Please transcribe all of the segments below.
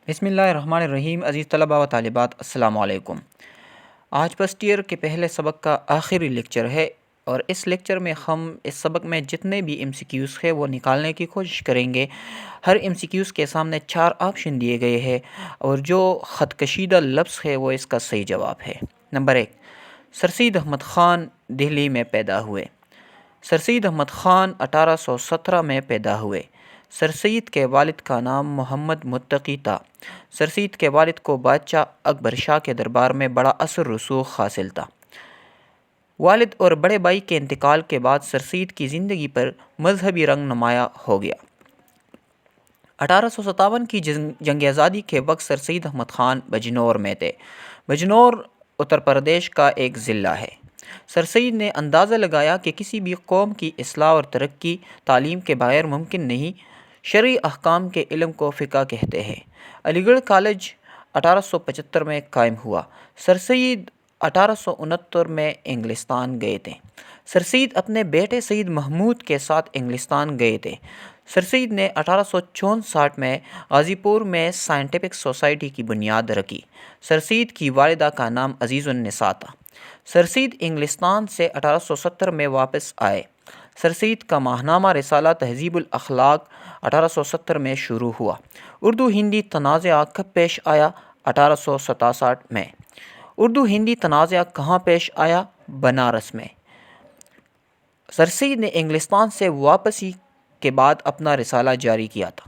بسم اللہ الرحمن الرحیم۔ عزیز طلباء و طالبات، السلام علیکم۔ آج فرسٹ ایئر کے پہلے سبق کا آخری لیکچر ہے، اور اس لیکچر میں ہم اس سبق میں جتنے بھی ایم سی کیوز ہے وہ نکالنے کی کوشش کریں گے۔ ہر ایم سی کیوز کے سامنے 4 آپشن دیے گئے ہیں، اور جو خط کشیدہ لفظ ہے وہ اس کا صحیح جواب ہے۔ نمبر 1، سر سید احمد خان دہلی میں پیدا ہوئے۔ سر سید احمد خان 1817 میں پیدا ہوئے۔ سر سید کے والد کا نام محمد متقی تھا۔ سر سید کے والد کو بادشاہ اکبر شاہ کے دربار میں بڑا اثر رسوخ حاصل تھا۔ والد اور بڑے بھائی کے انتقال کے بعد سر سید کی زندگی پر مذہبی رنگ نمایاں ہو گیا۔ 1857 کی جنگ آزادی کے وقت سر سید احمد خان بجنور میں تھے۔ بجنور اتر پردیش کا ایک ضلع ہے۔ سر سید نے اندازہ لگایا کہ کسی بھی قوم کی اصلاح اور ترقی تعلیم کے بغیر ممکن نہیں۔ شرعی احکام کے علم کو فقہ کہتے ہیں۔ علی گڑھ کالج 1875 میں قائم ہوا۔ سر سید 1869 میں انگلستان گئے تھے۔ سر سید اپنے بیٹے سید محمود کے ساتھ انگلستان گئے تھے۔ سر سید نے 1864 میں غازی پور میں سائنٹیفک سوسائٹی کی بنیاد رکھی۔ سر سید کی والدہ کا نام عزیز النساء تھا۔ سر سید انگلستان سے 1870 میں واپس آئے۔ سر سید کا ماہنامہ رسالہ تہذیب الاخلاق 1870 میں شروع ہوا۔ اردو ہندی تنازعہ کب پیش آیا؟ 1867 میں۔ اردو ہندی تنازعہ کہاں پیش آیا؟ بنارس میں۔ سر سید نے انگلستان سے واپسی کے بعد اپنا رسالہ جاری کیا تھا۔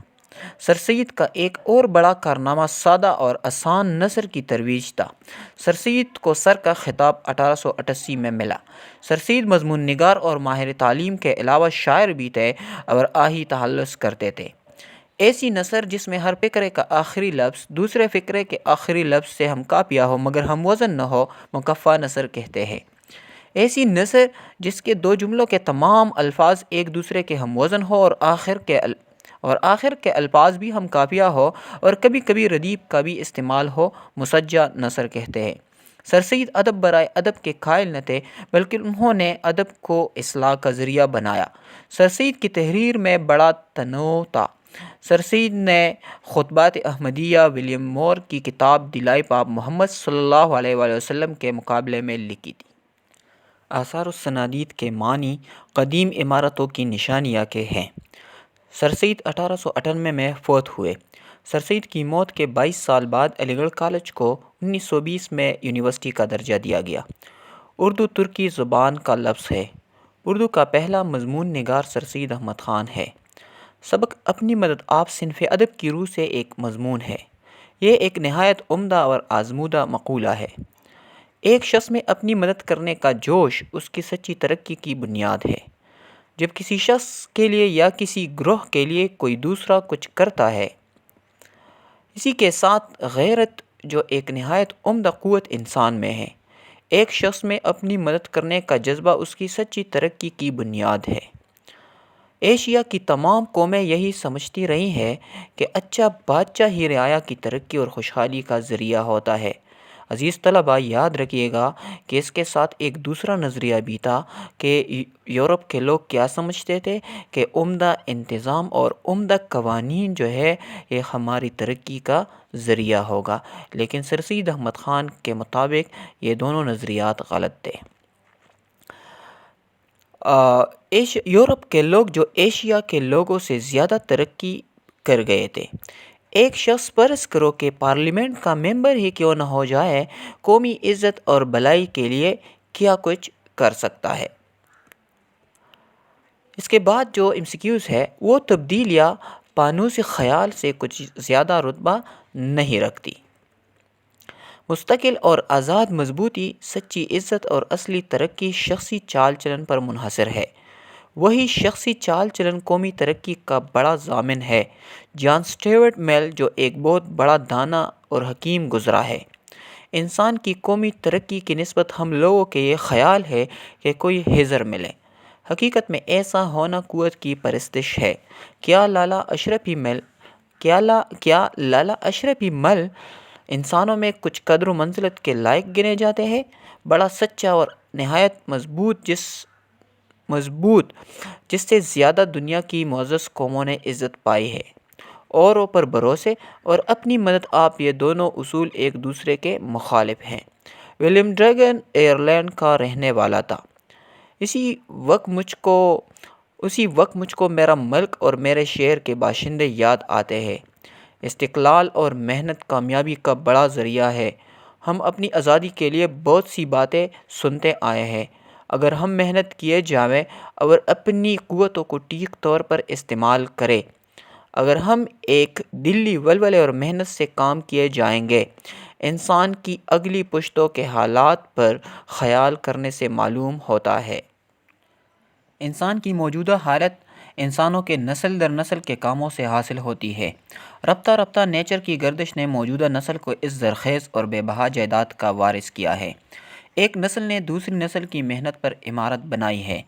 سر سید کا ایک اور بڑا کارنامہ سادہ اور آسان نثر کی ترویج تھا۔ سر سید کو سر کا خطاب 1888 میں ملا۔ سر سید مضمون نگار اور ماہر تعلیم کے علاوہ شاعر بھی تھے اور آہی تخلص کرتے تھے۔ ایسی نثر جس میں ہر فقرے کا آخری لفظ دوسرے فقرے کے آخری لفظ سے ہم کاپیہ ہو مگر ہم وزن نہ ہو، مکفّا نثر کہتے ہیں۔ ایسی نثر جس کے 2 جملوں کے تمام الفاظ ایک دوسرے کے ہم وزن ہو اور آخر کے الفاظ بھی ہم کاپیہ ہو اور کبھی کبھی ردیف کا بھی استعمال ہو، مسجع نثر کہتے ہیں۔ سر سید ادب برائے ادب کے قائل نہ تھے، بلکہ انہوں نے ادب کو اصلاح کا ذریعہ بنایا۔ سر سید کی تحریر میں بڑا تنوع تھا۔ سر سید نے خطبات احمدیہ ولیم مور کی کتاب دلائے پاک محمد صلی اللہ علیہ وآلہ وسلم کے مقابلے میں لکھی تھی۔ آثار السنادید کے معنی قدیم عمارتوں کی نشانیاں کے ہیں۔ سر سید 1898 میں فوت ہوئے۔ سر سید کی موت کے 22 سال بعد علی گڑھ کالج کو 1920 میں یونیورسٹی کا درجہ دیا گیا۔ اردو ترکی زبان کا لفظ ہے۔ اردو کا پہلا مضمون نگار سر سید احمد خان ہے۔ سبق اپنی مدد آپ صنف ادب کی روح سے ایک مضمون ہے۔ یہ ایک نہایت عمدہ اور آزمودہ مقولہ ہے۔ ایک شخص میں اپنی مدد کرنے کا جوش اس کی سچی ترقی کی بنیاد ہے۔ جب کسی شخص کے لیے یا کسی گروہ کے لیے کوئی دوسرا کچھ کرتا ہے، اسی کے ساتھ غیرت جو ایک نہایت عمدہ قوت انسان میں ہے۔ ایک شخص میں اپنی مدد کرنے کا جذبہ اس کی سچی ترقی کی بنیاد ہے۔ ایشیا کی تمام قومیں یہی سمجھتی رہی ہیں کہ اچھا بادشاہ ہی رعایا کی ترقی اور خوشحالی کا ذریعہ ہوتا ہے۔ عزیز طلباء، یاد رکھیے گا کہ اس کے ساتھ ایک دوسرا نظریہ بھی تھا کہ یورپ کے لوگ کیا سمجھتے تھے کہ عمدہ انتظام اور عمدہ قوانین جو ہے یہ ہماری ترقی کا ذریعہ ہوگا، لیکن سر سید احمد خان کے مطابق یہ دونوں نظریات غلط تھے۔ یورپ کے لوگ جو ایشیا کے لوگوں سے زیادہ ترقی کر گئے تھے۔ ایک شخص فرض کرو کہ پارلیمنٹ کا ممبر ہی کیوں نہ ہو جائے، قومی عزت اور بھلائی کے لیے کیا کچھ کر سکتا ہے۔ اس کے بعد جو ایم سی کیوز ہے وہ تبدیلیاں پانوس خیال سے کچھ زیادہ رتبہ نہیں رکھتی۔ مستقل اور آزاد مضبوطی، سچی عزت اور اصلی ترقی شخصی چال چلن پر منحصر ہے۔ وہی شخصی چال چلن قومی ترقی کا بڑا ضامن ہے۔ جان سٹیورٹ میل جو ایک بہت بڑا دانا اور حکیم گزرا ہے۔ انسان کی قومی ترقی کی نسبت ہم لوگوں کے یہ خیال ہے کہ کوئی ہزر ملے۔ حقیقت میں ایسا ہونا قوت کی پرستش ہے۔ کیا لالا اشرفی مل انسانوں میں کچھ قدر و منزلت کے لائق گنے جاتے ہیں؟ بڑا سچا اور نہایت مضبوط جس سے زیادہ دنیا کی معزز قوموں نے عزت پائی ہے۔ اوروں پر بھروسے اور اپنی مدد آپ، یہ دونوں اصول ایک دوسرے کے مخالف ہیں۔ ولیم ڈریگن آئرلینڈ کا رہنے والا تھا۔ اسی وقت مجھ کو میرا ملک اور میرے شہر کے باشندے یاد آتے ہیں۔ استقلال اور محنت کامیابی کا بڑا ذریعہ ہے۔ ہم اپنی آزادی کے لیے بہت سی باتیں سنتے آئے ہیں۔ اگر ہم محنت کیے جائیں اور اپنی قوتوں کو ٹھیک طور پر استعمال کریں، اگر ہم ایک دلی ولولے اور محنت سے کام کیے جائیں گے، انسان کی اگلی پشتوں کے حالات پر خیال کرنے سے معلوم ہوتا ہے۔ انسان کی موجودہ حالت انسانوں کے نسل در نسل کے کاموں سے حاصل ہوتی ہے۔ رفتہ رفتہ نیچر کی گردش نے موجودہ نسل کو اس زرخیز اور بے بہا جائیداد کا وارث کیا ہے۔ ایک نسل نے دوسری نسل کی محنت پر عمارت بنائی ہے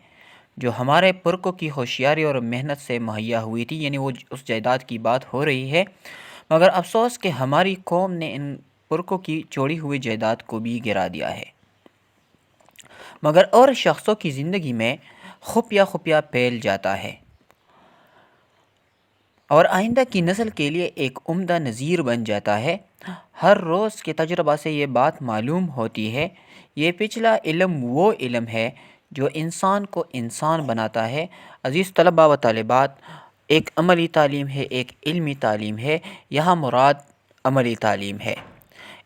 جو ہمارے پرکوں کی ہوشیاری اور محنت سے مہیا ہوئی تھی، یعنی وہ اس جائیداد کی بات ہو رہی ہے۔ مگر افسوس کہ ہماری قوم نے ان پرکوں کی چھوڑی ہوئی جائیداد کو بھی گرا دیا ہے، مگر اور شخصوں کی زندگی میں خفیہ پھیل جاتا ہے اور آئندہ کی نسل کے لیے ایک عمدہ نظیر بن جاتا ہے۔ ہر روز کے تجربہ سے یہ بات معلوم ہوتی ہے، یہ پچھلا علم وہ علم ہے جو انسان کو انسان بناتا ہے۔ عزیز طلباء و طالبات، ایک عملی تعلیم ہے، ایک علمی تعلیم ہے، یہاں مراد عملی تعلیم ہے۔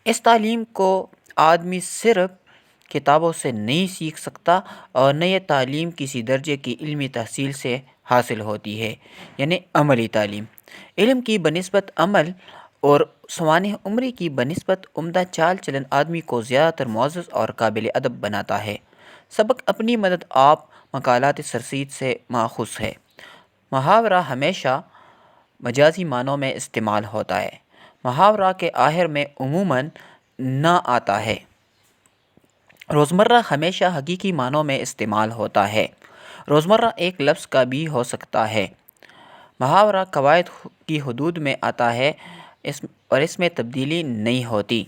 اس تعلیم کو آدمی صرف کتابوں سے نہیں سیکھ سکتا اور نہ یہ تعلیم کسی درجے کی علمی تحصیل سے حاصل ہوتی ہے، یعنی عملی تعلیم۔ علم کی بنسبت عمل اور سوانح عمری کی بنسبت عمدہ چال چلن آدمی کو زیادہ تر معزز اور قابل ادب بناتا ہے۔ سبق اپنی مدد آپ مقالات سرسید سے ماخوذ ہے۔ محاورہ ہمیشہ مجازی معنوں میں استعمال ہوتا ہے۔ محاورہ کے آخر میں عموماً نہ آتا ہے۔ روزمرہ ہمیشہ حقیقی معنوں میں استعمال ہوتا ہے۔ روزمرہ ایک لفظ کا بھی ہو سکتا ہے۔ محاورہ قواعد کی حدود میں آتا ہے اور اس میں تبدیلی نہیں ہوتی۔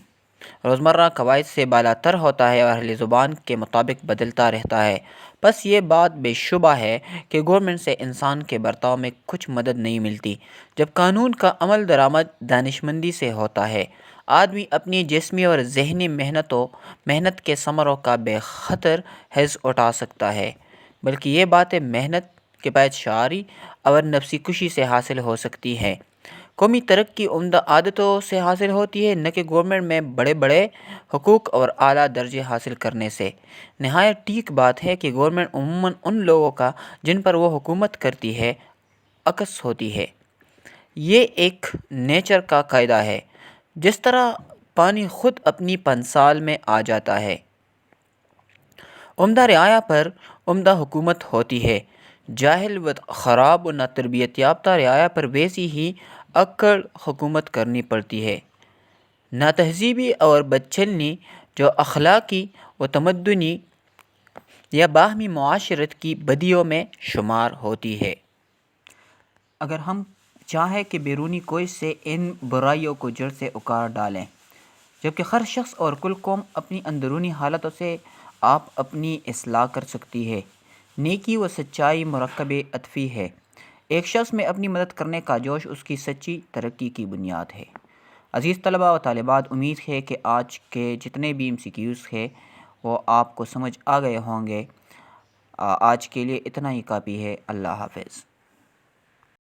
روزمرہ قواعد سے بالاتر ہوتا ہے اور اہل زبان کے مطابق بدلتا رہتا ہے۔ بس یہ بات بے شبہ ہے کہ گورنمنٹ سے انسان کے برتاؤ میں کچھ مدد نہیں ملتی۔ جب قانون کا عمل درآمد دانشمندی سے ہوتا ہے، آدمی اپنی جسمی اور ذہنی محنت کے ثمروں کا بے خطر حظ اٹھا سکتا ہے، بلکہ یہ باتیں محنت کے بعد شعاری اور نفسی کشی سے حاصل ہو سکتی ہیں۔ قومی ترقی عمدہ عادتوں سے حاصل ہوتی ہے، نہ کہ گورنمنٹ میں بڑے بڑے حقوق اور اعلیٰ درجے حاصل کرنے سے۔ نہایت ٹھیک بات ہے کہ گورنمنٹ عموماً ان لوگوں کا جن پر وہ حکومت کرتی ہے عکس ہوتی ہے۔ یہ ایک نیچر کا قاعدہ ہے، جس طرح پانی خود اپنی پنسال میں آ جاتا ہے۔ عمدہ رعایا پر عمدہ حکومت ہوتی ہے، جاہل و خراب و نہ تربیت یافتہ رعایا پر ویسی ہی اکڑ حکومت کرنی پڑتی ہے۔ ناتہذیبی اور بدچلنی جو اخلاقی و تمدنی یا باہمی معاشرت کی بدیوں میں شمار ہوتی ہے۔ اگر ہم چاہیں کہ بیرونی کوش سے ان برائیوں کو جڑ سے اکھاڑ ڈالیں، جبکہ ہر شخص اور کل قوم اپنی اندرونی حالتوں سے آپ اپنی اصلاح کر سکتی ہے۔ نیکی و سچائی مرکب عاطفی ہے۔ ایک شخص میں اپنی مدد کرنے کا جوش اس کی سچی ترقی کی بنیاد ہے۔ عزیز طلباء و طالبات، امید ہے کہ آج کے جتنے بھی MCQs ہیں وہ آپ کو سمجھ آ گئے ہوں گے۔ آج کے لیے اتنا ہی کافی ہے۔ اللہ حافظ۔